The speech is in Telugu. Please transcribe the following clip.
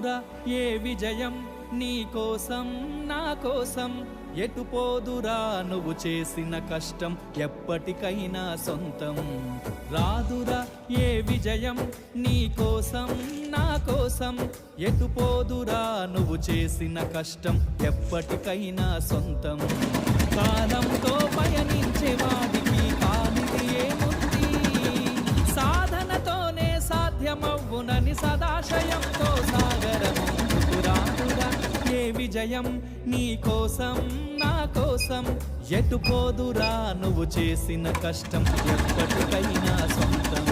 రాదురా ఏ విజయం నీ కోసం నా కోసం ఎటు పోదురా నువ్వు చేసిన కష్టం ఎప్పటికైనా సొంతం రాదురా ఏ విజయం నీ కోసం నా కోసం ఎటు పోదురా నువ్వు చేసిన కష్టం ఎప్పటికైనా సొంతం కాలంతో పయనించే వాడికి కాలిది ఏముంది సాధనతోనే సాధ్యమవ్వునని సదాశయంతో సాగరము రాదురా ఏ విజయం నీ కోసం నా కోసం ఎటు పోదురా నువ్వు చేసిన కష్టం ఎప్పటికైనా సొంతం